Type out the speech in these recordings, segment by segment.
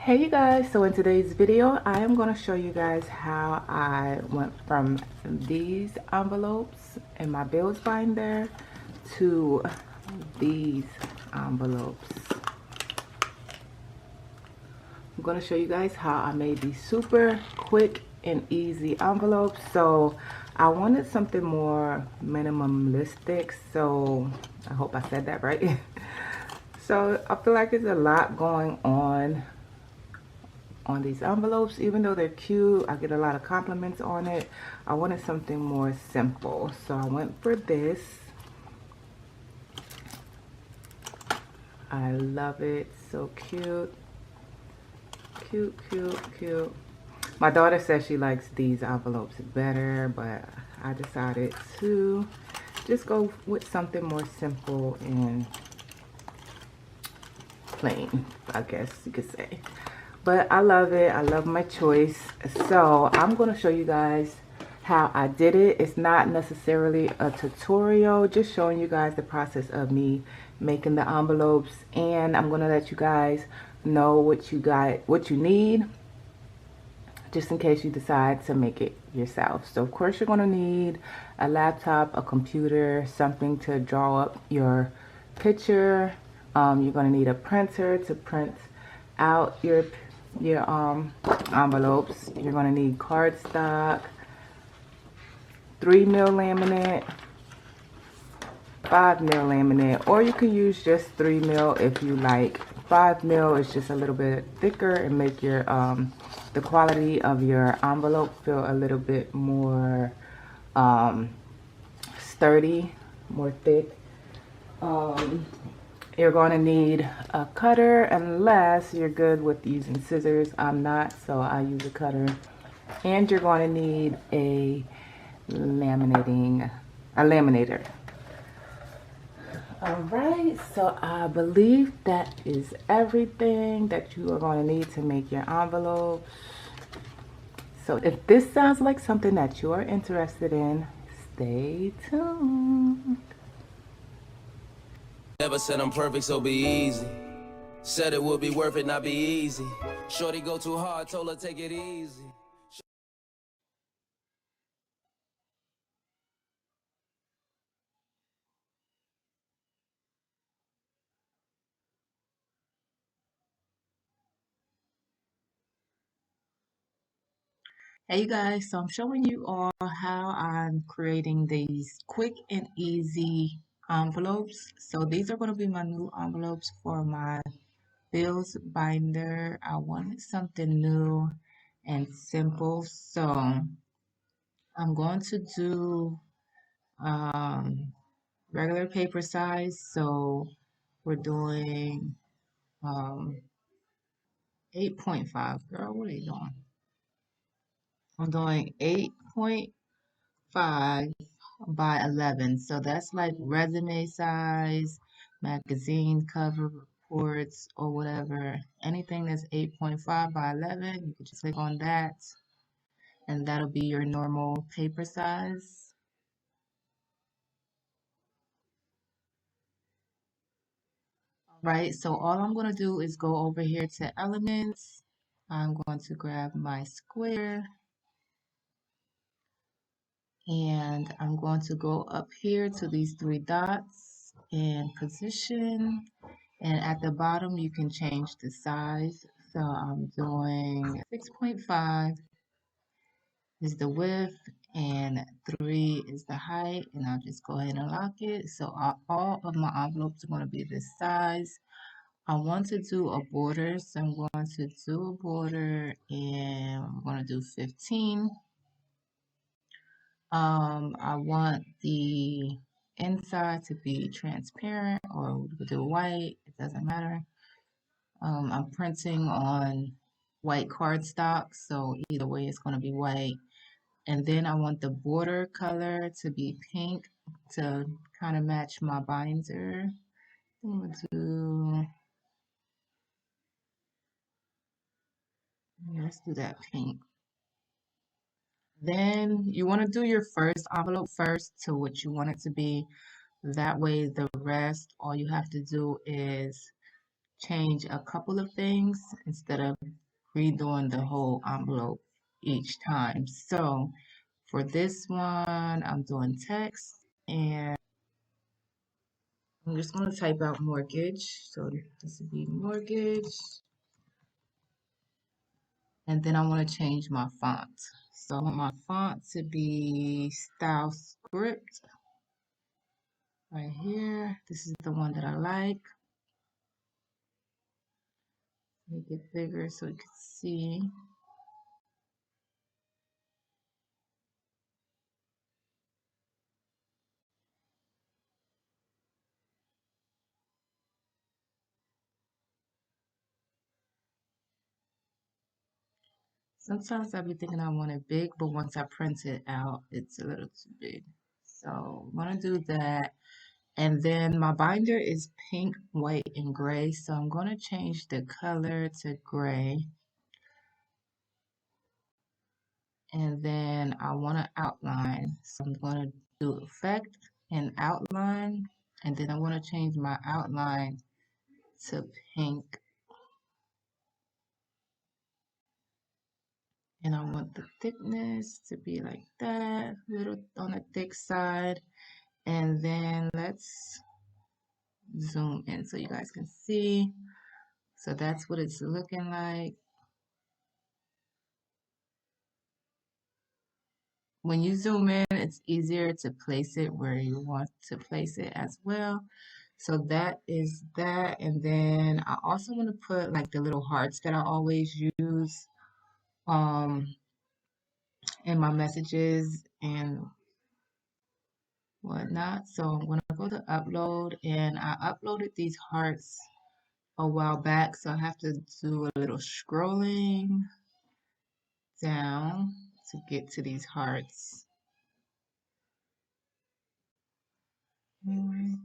Hey you guys, so in today's video I am going to show you guys how I went from these envelopes in my bills binder to these envelopes. I'm going to show you guys how I made these super quick and easy envelopes. So I wanted something more minimalistic, so I hope I said that right. So I feel like there's a lot going on these envelopes. Even though they're cute, I get a lot of compliments on it. I wanted something more simple, so I went for this. I love it. So cute, cute, cute, cute. My daughter says she likes these envelopes better, but I decided to just go with something more simple and plain, I guess you could say. But I love it. I love my choice. So I'm going to show you guys how I did it. It's not necessarily a tutorial, just showing you guys the process of me making the envelopes, and I'm going to let you guys know what you need, just in case you decide to make it yourself. So of course you're going to need a laptop, a computer, something to draw up your picture. You're going to need a printer to print out your envelopes. You're going to need cardstock, 3mm laminate, 5mm laminate, or you can use just 3mm if you like. 5mm is just a little bit thicker and make your the quality of your envelope feel a little bit more sturdy, more thick. You're going to need a cutter unless you're good with using scissors. I'm not, so I use a cutter. And you're going to need a laminator. Alright, so I believe that is everything that you are going to need to make your envelopes. So if this sounds like something that you are interested in, stay tuned. Never said I'm perfect, so be easy. Said it would be worth it, not be easy. Shorty go too hard, told her take it easy. Hey you guys, so I'm showing you all how I'm creating these quick and easy envelopes. So these are going to be my new envelopes for my bills binder. I wanted something new and simple, so I'm going to do regular paper size. So we're doing um, 8.5. Girl, what are you doing? I'm doing 8.5 by 11. So that's like resume size, magazine cover reports, or whatever. Anything that's 8.5 by 11, you can just click on that, and that'll be your normal paper size. Right, so all I'm going to do is go over here to elements. I'm going to grab my square, and I'm going to go up here to these three dots and position. And at the bottom, you can change the size. So I'm doing 6.5 is the width and 3 is the height. And I'll just go ahead and lock it. So all of my envelopes are going to be this size. I want to do a border. So I'm going to do a border, and I'm going to do 15. I want the inside to be transparent, or we could do white. It doesn't matter. I'm printing on white cardstock, so either way it's going to be white. And then I want the border color to be pink to kind of match my binder. I'm going to do, yeah, let's do that pink. Then you want to do your first envelope first to what you want it to be. That way the rest, all you have to do is change a couple of things instead of redoing the whole envelope each time. So for this one, I'm doing text and I'm just going to type out mortgage. So this would be mortgage. And then I want to change my font. So I want my font to be style script right here. This is the one that I like. Make it bigger so you can see. Sometimes I'll be thinking I want it big, but once I print it out, it's a little too big. So I'm gonna do that. And then my binder is pink, white, and gray. So I'm gonna change the color to gray. And then I wanna outline. So I'm gonna do effect and outline. And then I wanna change my outline to pink. And I want the thickness to be like that, a little on the thick side. And then let's zoom in so you guys can see. So that's what it's looking like. When you zoom in, it's easier to place it where you want to place it as well. So that is that. And then I also want to put like the little hearts that I always use um in my messages and whatnot. So I'm going to go to upload, and I uploaded these hearts a while back. So I have to do a little scrolling down to get to these hearts. Anyway,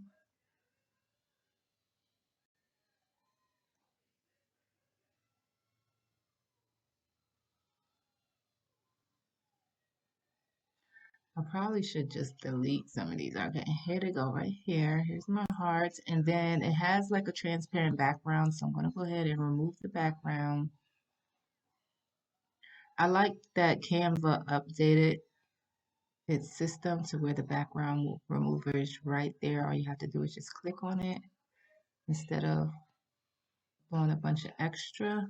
I probably should just delete some of these. Okay, here they go right here. Here's my hearts. And then it has like a transparent background. So I'm going to go ahead and remove the background. I like that Canva updated its system to where the background remover is right there. All you have to do is just click on it instead of doing a bunch of extra.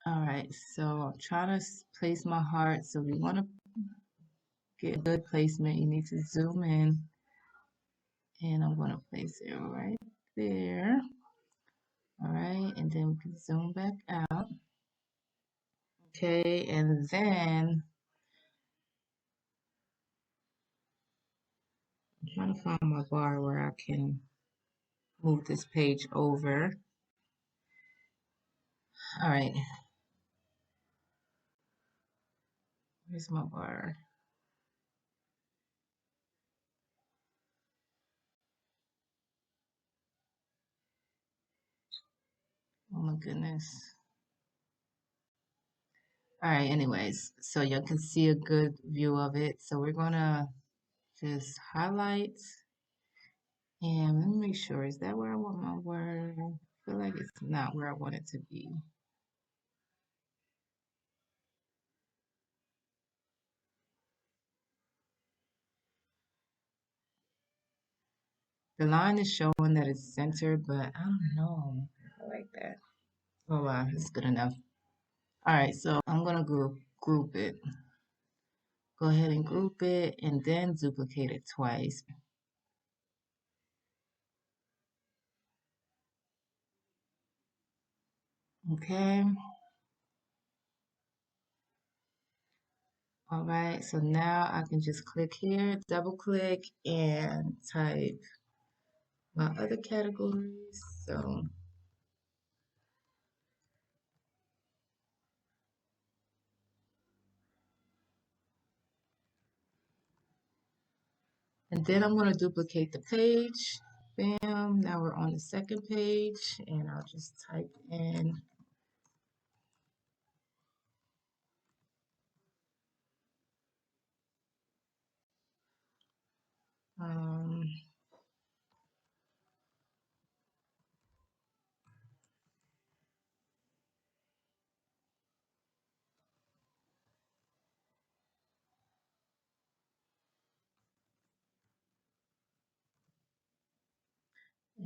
All right, so I'm trying to place my heart. So we want to get good placement. You need to zoom in, and I'm going to place it right there. All right, and then we can zoom back out. Okay, and then I'm trying to find my bar where I can move this page over. All right, where's my bar? Oh my goodness. All right, anyways, so you can see a good view of it. So we're gonna just highlight, and let me make sure, is that where I want my word? I feel like it's not where I want it to be. The line is showing that it's centered, but I don't know. I like that. Oh wow, it's good enough. All right, so I'm gonna group it. Go ahead and group it and then duplicate it twice. Okay. All right, so now I can just click here, double click, and type my other categories. So, and then I'm going to duplicate the page. Bam, now we're on the second page, and I'll just type in um,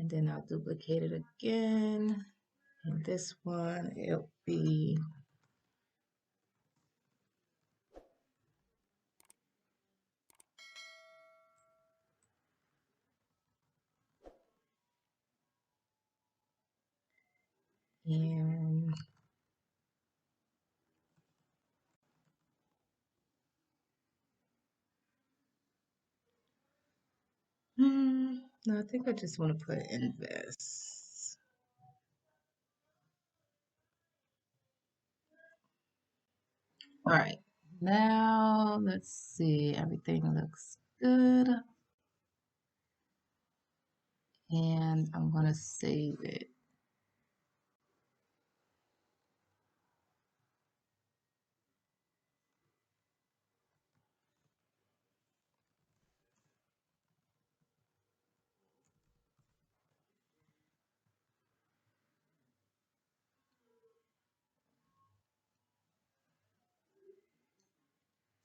And then I'll duplicate it again. And this one, it'll be and no, I think I just want to put invest. All right, now let's see. Everything looks good. And I'm going to save it.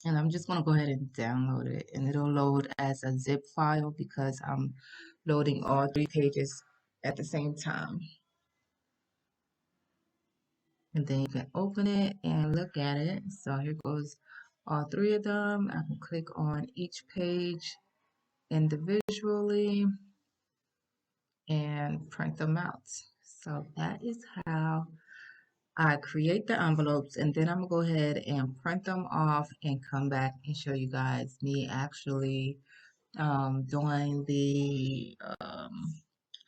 And I'm just going to go ahead and download it. And it'll load as a zip file because I'm loading all 3 pages at the same time. And then you can open it and look at it. So here goes all 3 of them. I can click on each page individually and print them out. So that is how I create the envelopes, and then I'm gonna go ahead and print them off and come back and show you guys me actually doing the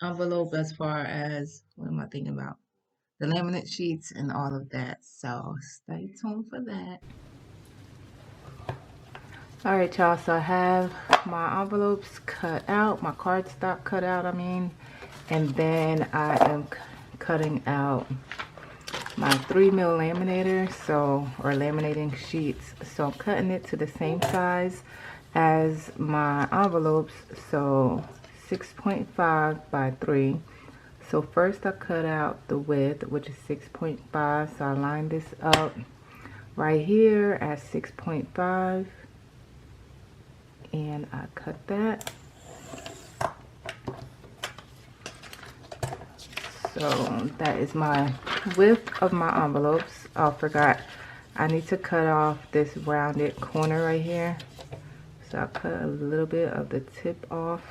envelope as far as, what am I thinking about? The laminate sheets and all of that. So stay tuned for that. All right, y'all, so I have my envelopes cut out, my cardstock cut out, and then I am cutting out my 3mm laminator, or laminating sheets. So I'm cutting it to the same size as my envelopes, so 6.5 by 3. So first I cut out the width, which is 6.5. So I line this up right here at 6.5, and I cut that. So that is my width of my envelopes. Oh, I forgot, I need to cut off this rounded corner right here. So I cut a little bit of the tip off.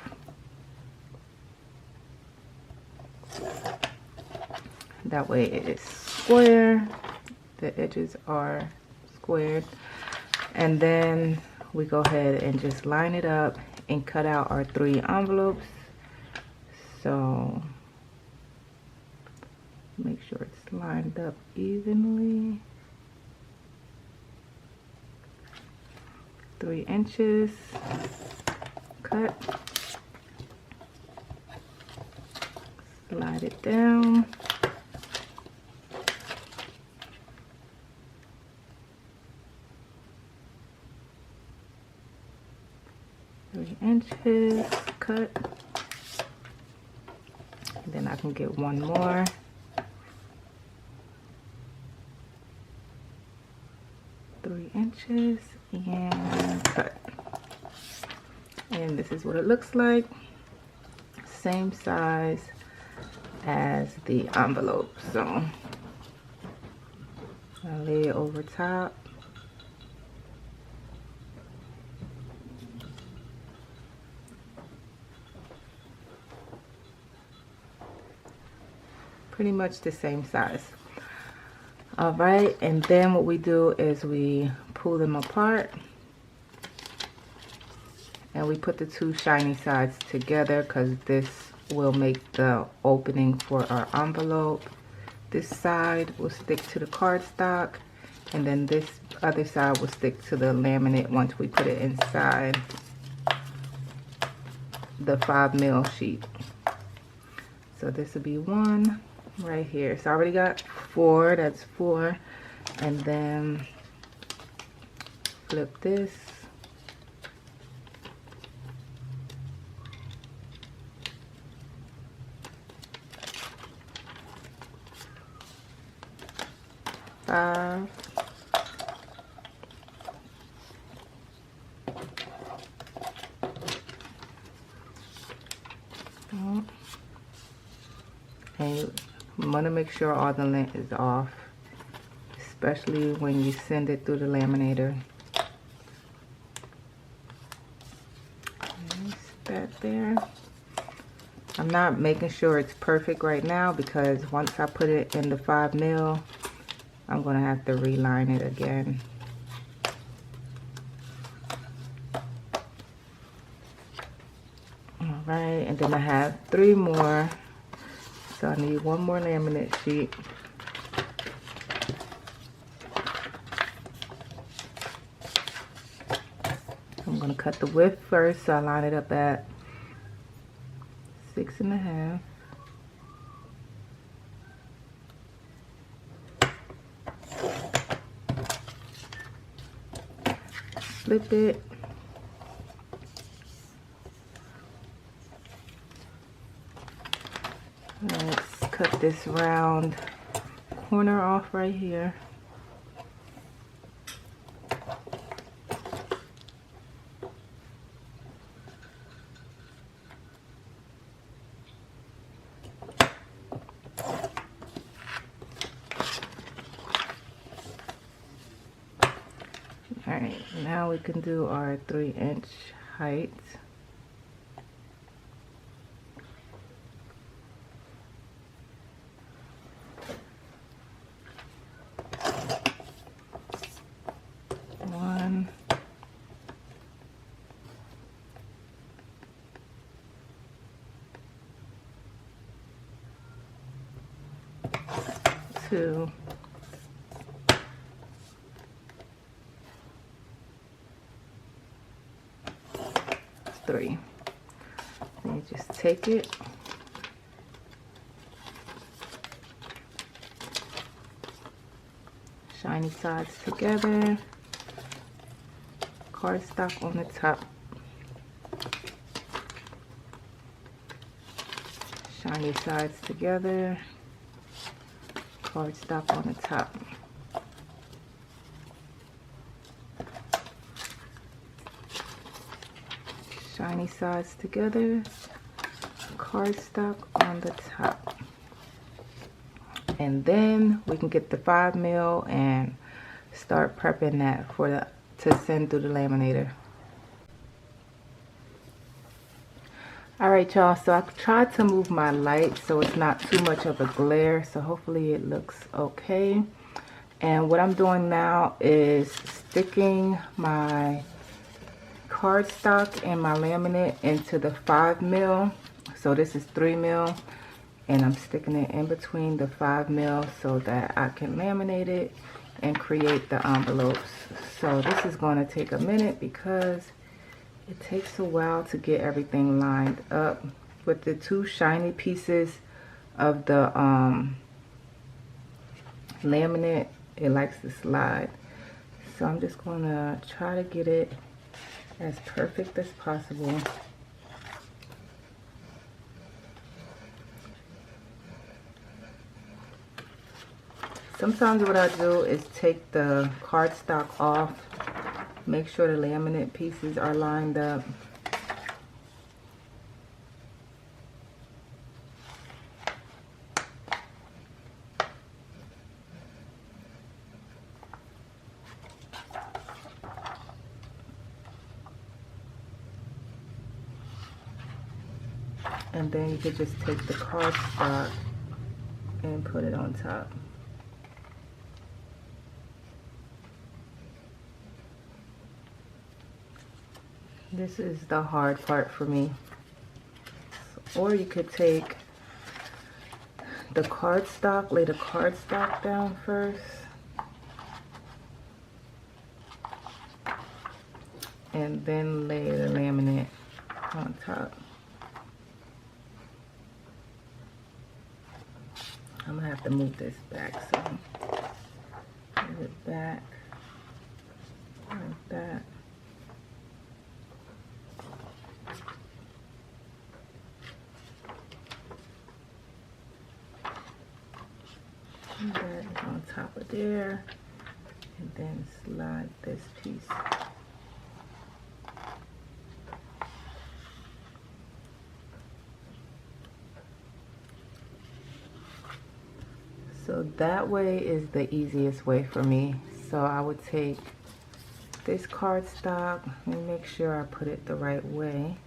That way it is square. The edges are squared. And then we go ahead and just line it up and cut out our 3 envelopes. So make sure it's lined up evenly. 3 inches cut. Slide it down. Inches cut. And then I can get one more. Three inches and cut. And this is what it looks like. Same size as the envelope. So I lay it over top. Pretty much the same size. All right, and then what we do is we pull them apart and we put the 2 shiny sides together, because this will make the opening for our envelope. This side will stick to the cardstock, and then this other side will stick to the laminate once we put it inside the 5mm sheet. So this will be 1 right here. So I already got 4. That's 4. And then flip this. Five. want to make sure all the lint is off, especially when you send it through the laminator. There's that there. I'm not making sure it's perfect right now because once I put it in the 5mm, I'm going to have to reline it again. Alright, and then I have 3 more. So I need 1 more laminate sheet. I'm going to cut the width first, so I line it up at 6.5. Flip it. Let's cut this round corner off right here. Alright, now we can do our 3-inch height. One. Two. 3. Then you just take it, shiny sides together, cardstock on the top, shiny sides together, cardstock on the top. Shiny sides together, cardstock on the top. And then we can get the 5mm and start prepping that for to send through the laminator. Alright y'all, so I tried to move my light so it's not too much of a glare, so hopefully it looks okay. And what I'm doing now is sticking my cardstock and my laminate into the 5mm. So this is 3mm, and I'm sticking it in between the 5mm so that I can laminate it and create the envelopes. So this is going to take a minute because it takes a while to get everything lined up. With the 2 shiny pieces of the laminate, it likes to slide. So I'm just going to try to get it as perfect as possible. Sometimes what I do is take the cardstock off, make sure the laminate pieces are lined up. And then you could just take the cardstock and put it on top. This is the hard part for me. Or you could take the cardstock, lay the cardstock down first, and then lay the laminate on top. I'm gonna have to move this back, so move it back like that. And that is on top of there, and then slide this piece. that way is the easiest way for me. So I would take this cardstock. Let me make sure I put it the right way.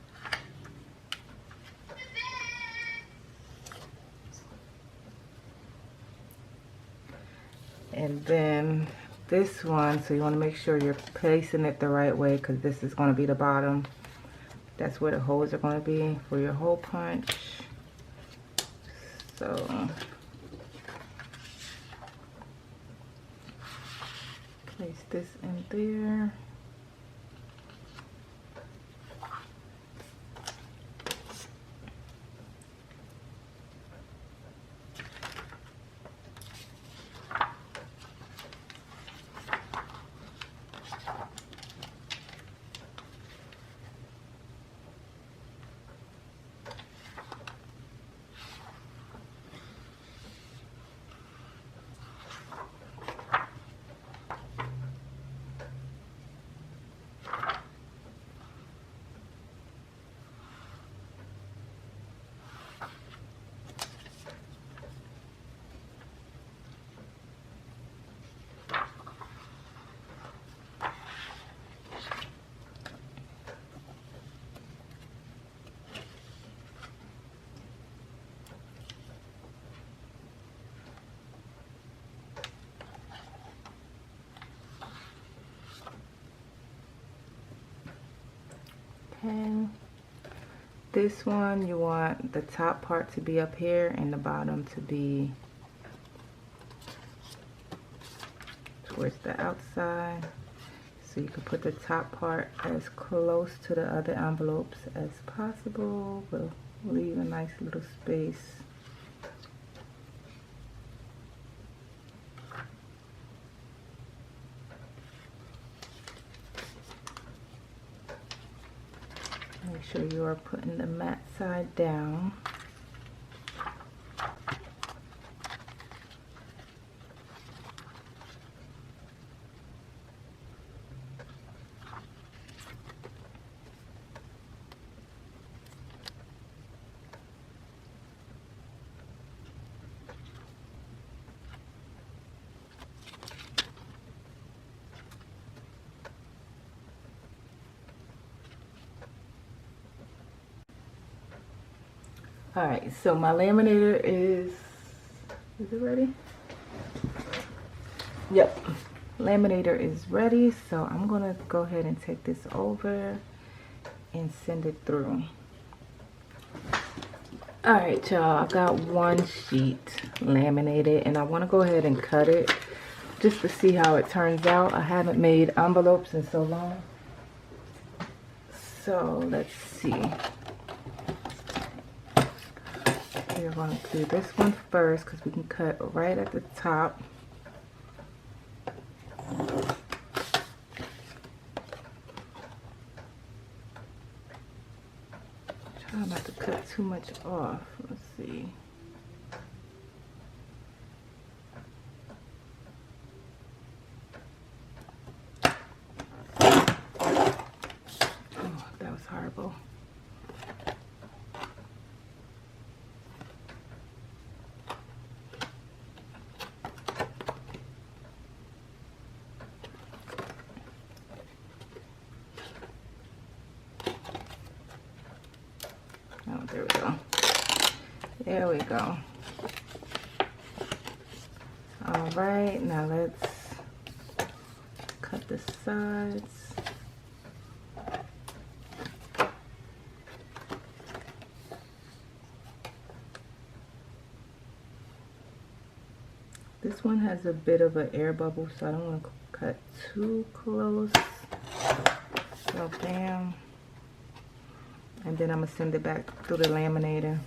And then this one, so you want to make sure you're placing it the right way, because this is going to be the bottom. That's where the holes are going to be for your hole punch. So place this in there. Okay. This one, you want the top part to be up here and the bottom to be towards the outside. So you can put the top part as close to the other envelopes as possible, but leave a nice little space. Make sure you are putting the matte side down. Alright, so my laminator is it ready? Yep, laminator is ready, so I'm gonna go ahead and take this over and send it through. Alright y'all, I got one sheet laminated and I want to go ahead and cut it just to see how it turns out. I haven't made envelopes in so long, so let's see. We're going to do this one first because we can cut right at the top. Try not to cut too much off. Let's see. Oh, that was horrible. Oh, there we go. There we go. All right, now let's cut the sides. This one has a bit of an air bubble, so I don't want to cut too close. So bam. And then I'm going to send it back through the laminator.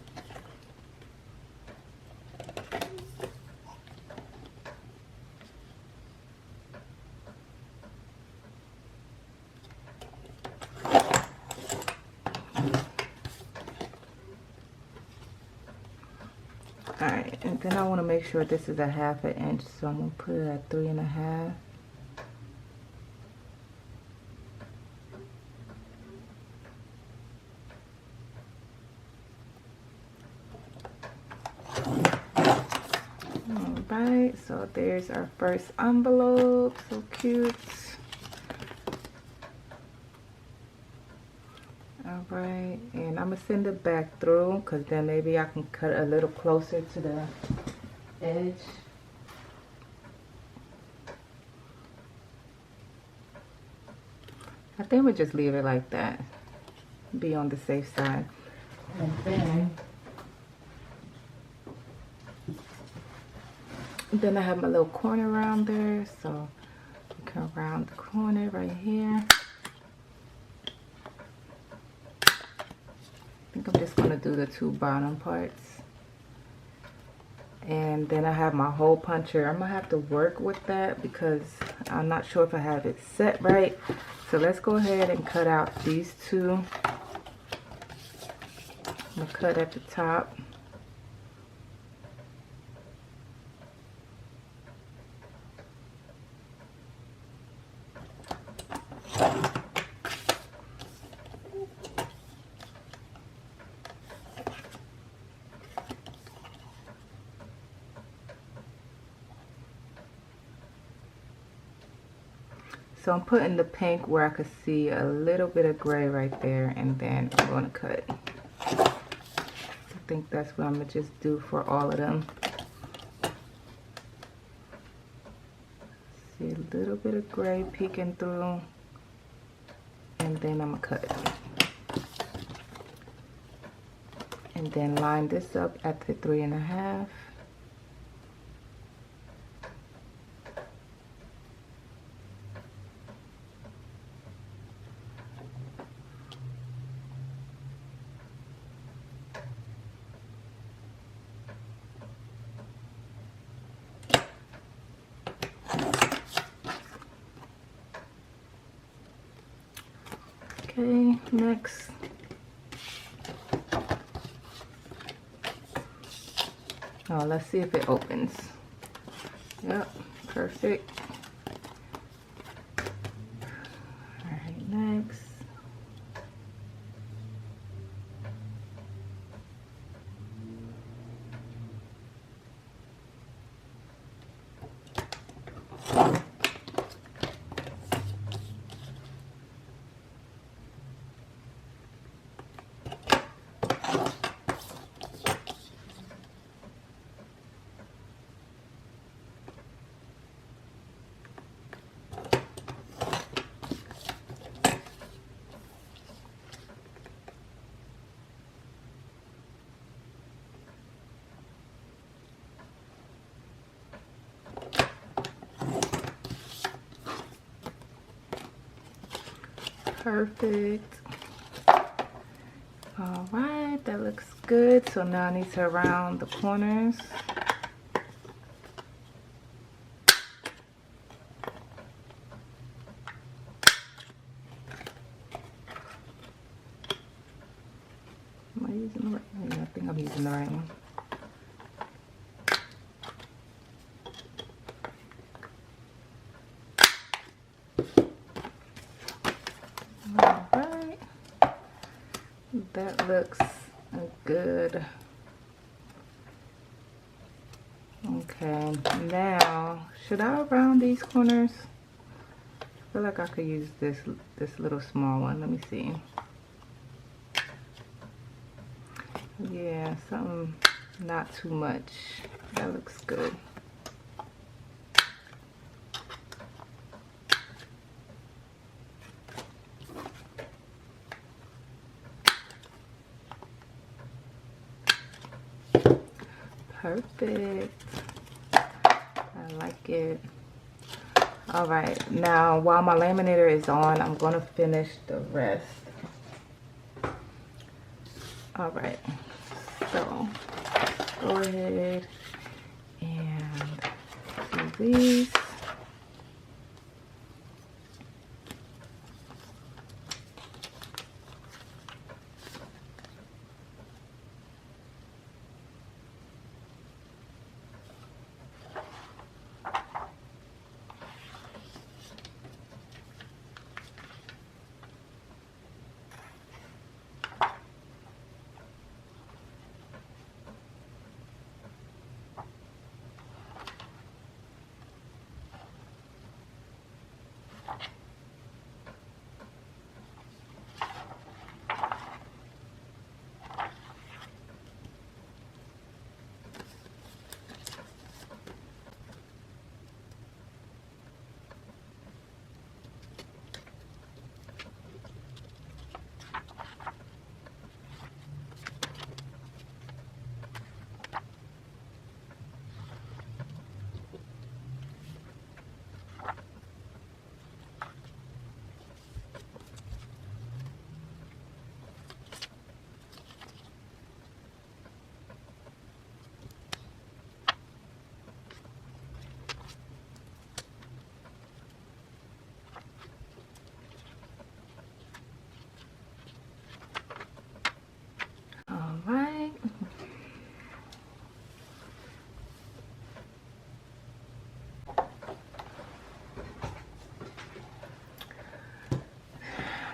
Alright, and then I want to make sure this is a 1/2 inch, so I'm going to put it at 3.5. Alright, So there's our first envelope. So cute. Alright, and I'm going to send it back through because then maybe I can cut a little closer to the edge. I think we'll just leave it like that. Be on the safe side. And then I have my little corner around there, so you can round the corner right here. I think I'm just going to do the two bottom parts. And then I have my hole puncher. I'm going to have to work with that because I'm not sure if I have it set right. So let's go ahead and cut out these two. I'm going to cut at the top. So I'm putting the pink where I could see a little bit of gray right there, and then I'm going to cut. I think that's what I'm going to just do for all of them. See a little bit of gray peeking through, and then I'm going to cut. And then line this up at the 3.5. Okay, next. Oh, let's see if it opens. Yep, perfect. All right, next. Perfect. All right, that looks good. So now I need to round the corners. Am I using the right one? Yeah, I think I'm using the right one. Alright, that looks good. Okay, now should I round these corners? I feel like I could use this little small one. Let me see. Yeah, something not too much. That looks good. Perfect. I like it. All right, now while my laminator is on, I'm going to finish the rest. All right, so go ahead and do these.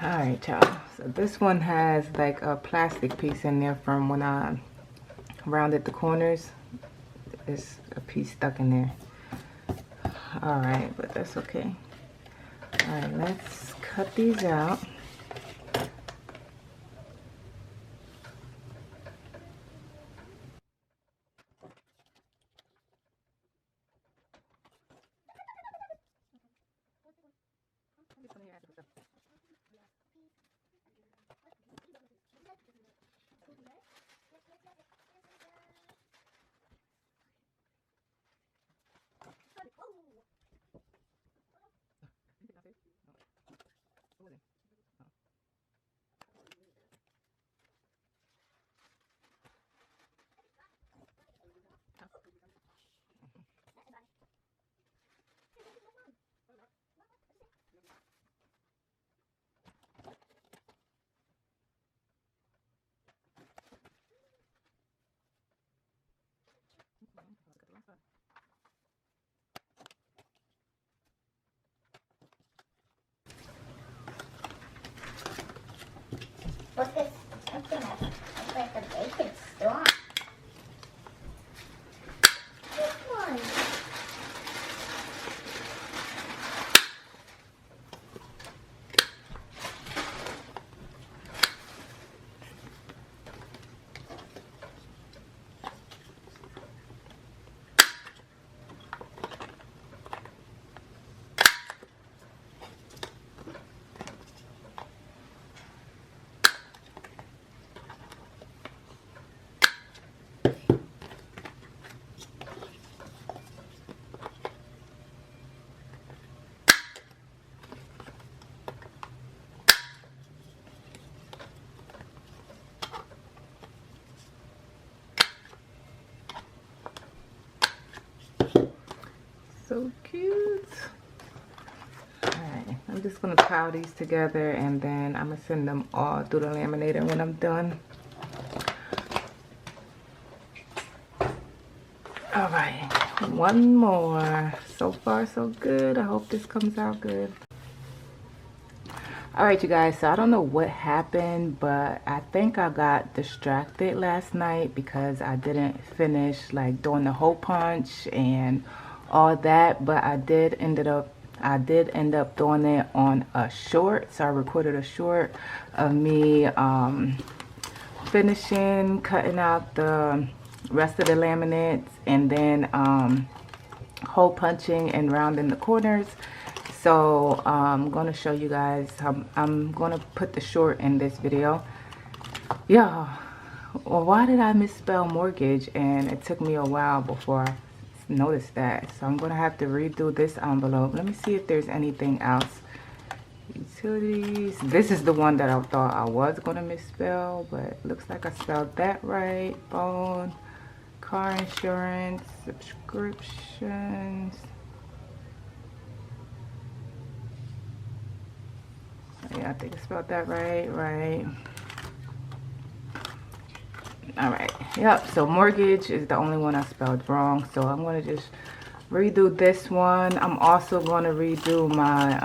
Alright, y'all. So this one has like a plastic piece in there from when I rounded the corners. There's a piece stuck in there. Alright, but that's okay. Alright, let's cut these out. Look at something like a bacon storm. This one. So cute. Alright, I'm just gonna pile these together and then I'm gonna send them all through the laminator when I'm done. Alright, one more. So far so good. I hope this comes out good. Alright, you guys, so I don't know what happened, but I think I got distracted last night because I didn't finish like doing the hole punch and all that, but I did end up doing it on a short. So I recorded a short of me finishing cutting out the rest of the laminates and then hole punching and rounding the corners. So I'm going to show you guys how I'm going to put the short in this video. Yeah, well, why did I misspell mortgage? And it took me a while before I noticed that. So I'm going to have to redo this envelope. Let me see if there's anything else. Utilities. This is the one that I thought I was going to misspell, but it looks like I spelled that right. Phone, car insurance, subscriptions. Yeah, I think I spelled that right. All right, yep, so mortgage is the only one I spelled wrong, so I'm going to just redo this one. I'm also going to redo my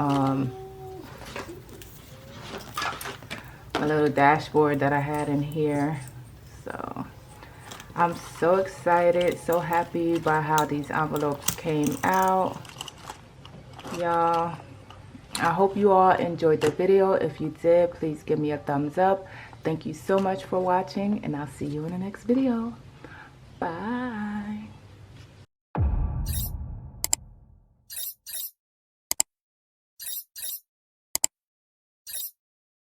my little dashboard that I had in here. So I'm so excited, so happy by how these envelopes came out, y'all. I hope you all enjoyed the video. If you did, please give me a thumbs up. Thank you so much for watching, and I'll see you in the next video. Bye.